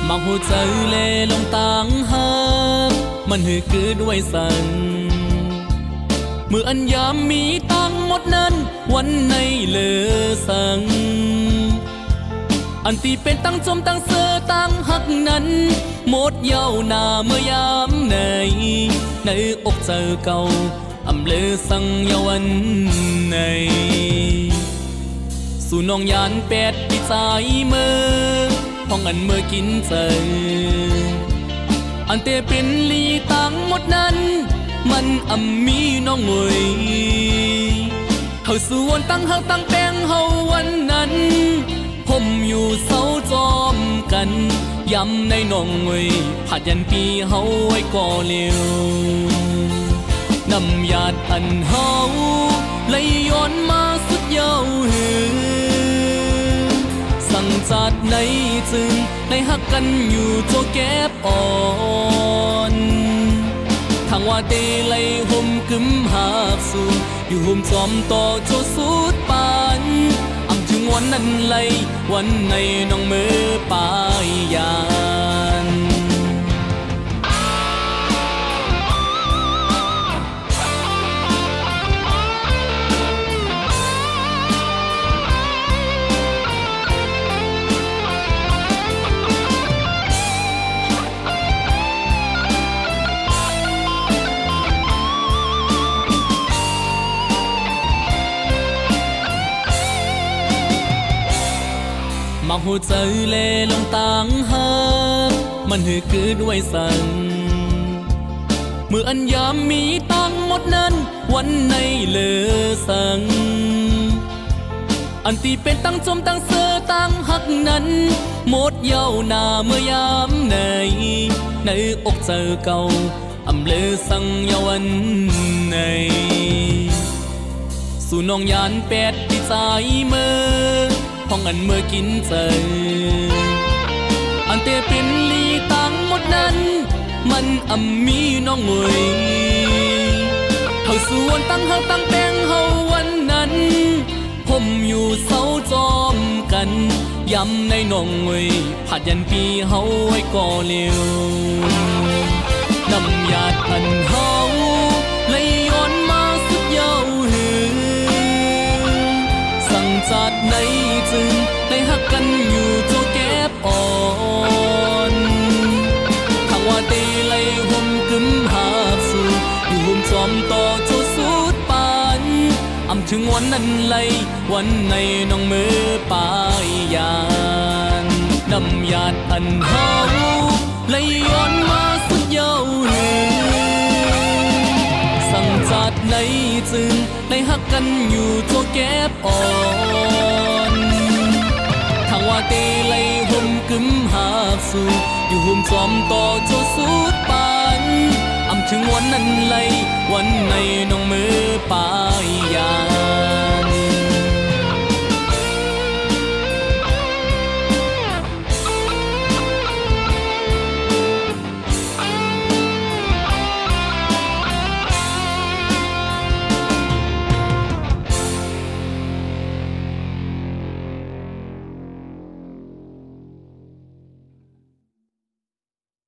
mặc hồ trời lê lòng tang hátมันหือกือด้วยสันเมื่ออันยามมีตังหมดนั้นวันในเลอสังอันที่เป็นตั้งจมตั้งเสือตั้งหักนั้นหมดเย้าหน้าเมื่อยามในอกเจอเก่าอำเลอสังเยาวันในสู่น้องยานเป็ดที่ใจเมื่อห้องอันเมื่อกินเจออันเตเป็นลีตังหมดนั้นมันมีน้องงวยเฮาสู่วันตั้งเฮาตั้งแป้งเฮาวันนั้นผมอยู่เสาจอมกันย้ำในน้องงวยผัดยันปีเฮาไว้ก่อเลี้ยวนำญาติอันเฮาเลยย้อนมาสุดยาวหือสั่งจัดในจึงได้หักกันอยู่โจแก็บอ่อนทางว่าเตเลยห่มกึมหาบสู่อยู่ห่มจอมต่อโจสุดปานอำถึงวันนั้นเลยวันในน้องมือปายยานmặc hồ trời lê lòng tang hátมันหือกือด้วยสันเมื่ออันยามมีตังหมดนั้นวันในเลอสังอันที่เป็นตั้งจมตั้งเสือตั้งหักนั้นหมดเย้าหน้าเมื่อยามในอกเจอเก่าอำเลอสังเยาวันในสู่น้องยานเป็ดที่ใจเมื่อห้องอันเมื่อกินเจออันเตเป็นลีตังหมดนั้นมันมีน้องงวยเฮาสู่วันตั้งเฮาตั้งแป้งเฮาวันนั้นผมอยู่เสาจอมกันย้ำในน้องงวยผัดยันปีเฮาไว้ก่อเลี้ยวนำญาติอันเฮาเลยย้อนมาสุดยาวหือสั่งจัดในจึงได้หักกันอยู่โจแก็บอ่อนทางว่าเตเลยห่มกึมหาบสู่อยู่ห่มจอมต่อโจสุดปานอำถึงวันนั้นเลยวันในน้องมือปายยานนำญาติอันเฮาเลยย้อนมาสุดยาวหือสั่งจัดในจึงได้หักกันอยู่โจแก็บอ่อนทางว่าเตเลยห่มกึมหาบสู่อยู่ห่มจอมต่อโจสุดปานอำถึงวันนั้นเลยวันในน้องมือปายยาน